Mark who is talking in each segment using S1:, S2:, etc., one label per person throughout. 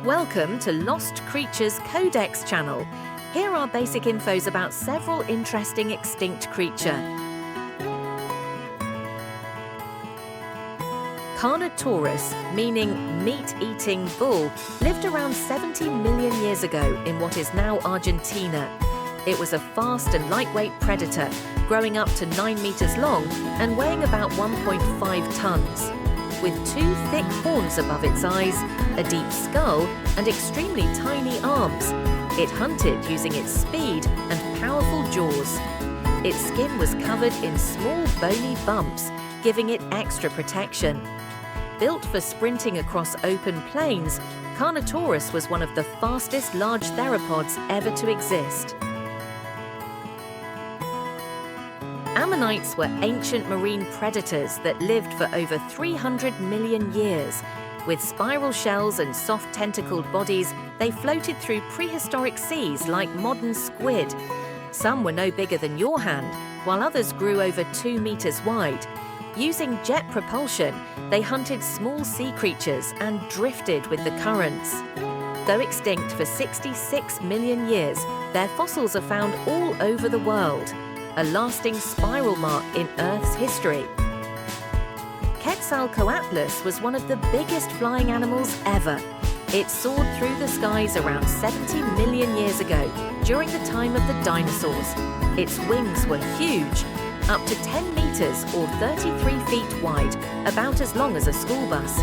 S1: Welcome to Lost Creatures Codex channel. Here are basic infos about several interesting extinct creatures. Carnotaurus, meaning meat-eating bull, lived around 70 million years ago in what is now Argentina. It was a fast and lightweight predator, growing up to 9 meters long and weighing about 1.5 tons. With 2 thick horns above its eyes, a deep skull, and extremely tiny arms, it hunted using its speed and powerful jaws. Its skin was covered in small bony bumps, giving it extra protection. Built for sprinting across open plains, Carnotaurus was one of the fastest large theropods ever to exist. Ammonites were ancient marine predators that lived for over 300 million years. With spiral shells and soft tentacled bodies, they floated through prehistoric seas like modern squid. Some were no bigger than your hand, while others grew over 2 meters wide. Using jet propulsion, they hunted small sea creatures and drifted with the currents. Though extinct for 66 million years, their fossils are found all over the world, a lasting spiral mark in Earth's history. Quetzalcoatlus was one of the biggest flying animals ever. It soared through the skies around 70 million years ago, during the time of the dinosaurs. Its wings were huge, up to 10 meters or 33 feet wide, about as long as a school bus.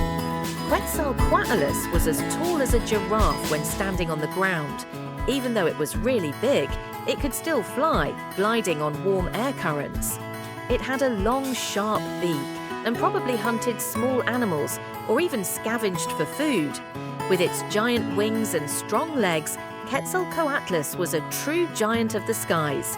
S1: Quetzalcoatlus was as tall as a giraffe when standing on the ground. Even though it was really big, it could still fly, gliding on warm air currents. It had a long, sharp beak and probably hunted small animals or even scavenged for food. With its giant wings and strong legs, Quetzalcoatlus was a true giant of the skies.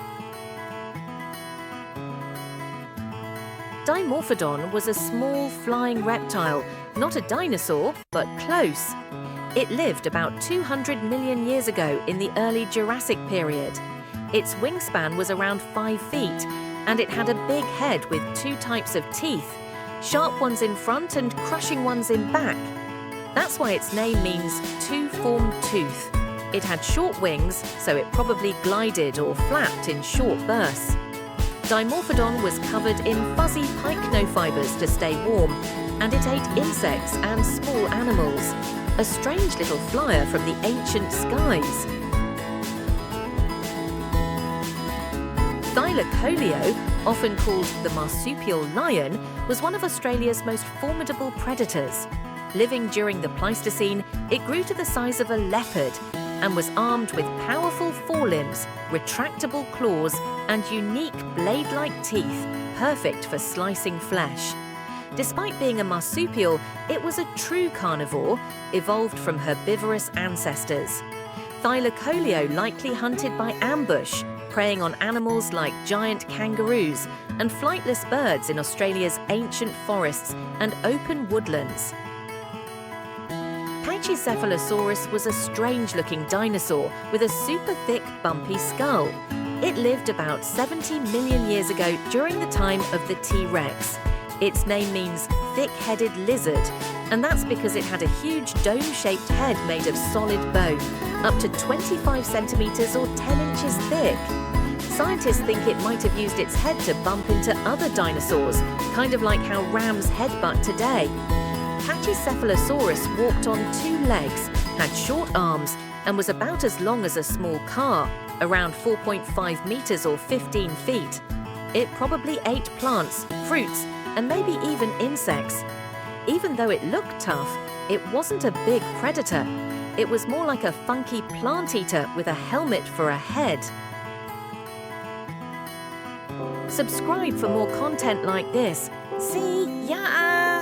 S1: Dimorphodon was a small, flying reptile, not a dinosaur, but close. It lived about 200 million years ago in the early Jurassic period. Its wingspan was around 5 feet, and it had a big head with 2 types of teeth, sharp ones in front and crushing ones in back. That's why its name means two-formed tooth. It had short wings, so it probably glided or flapped in short bursts. Dimorphodon was covered in fuzzy pycnofibers to stay warm, and it ate insects and small animals, a strange little flyer from the ancient skies. Thylacoleo, often called the marsupial lion, was one of Australia's most formidable predators. Living during the Pleistocene, it grew to the size of a leopard and was armed with powerful forelimbs, retractable claws, and unique blade-like teeth, perfect for slicing flesh. Despite being a marsupial, it was a true carnivore, evolved from herbivorous ancestors. Thylacoleo likely hunted by ambush, preying on animals like giant kangaroos and flightless birds in Australia's ancient forests and open woodlands. Pachycephalosaurus was a strange-looking dinosaur with a super thick, bumpy skull. It lived about 70 million years ago during the time of the T-Rex. Its name means thick-headed lizard, and that's because it had a huge dome-shaped head made of solid bone, up to 25 centimeters or 10 inches thick. Scientists think it might have used its head to bump into other dinosaurs, kind of like how rams headbutt today. Pachycephalosaurus walked on 2 legs, had short arms, and was about as long as a small car, around 4.5 meters or 15 feet. It probably ate plants, fruits, and maybe even insects. Even though it looked tough, it wasn't a big predator. It was more like a funky plant eater with a helmet for a head. Subscribe for more content like this. See ya!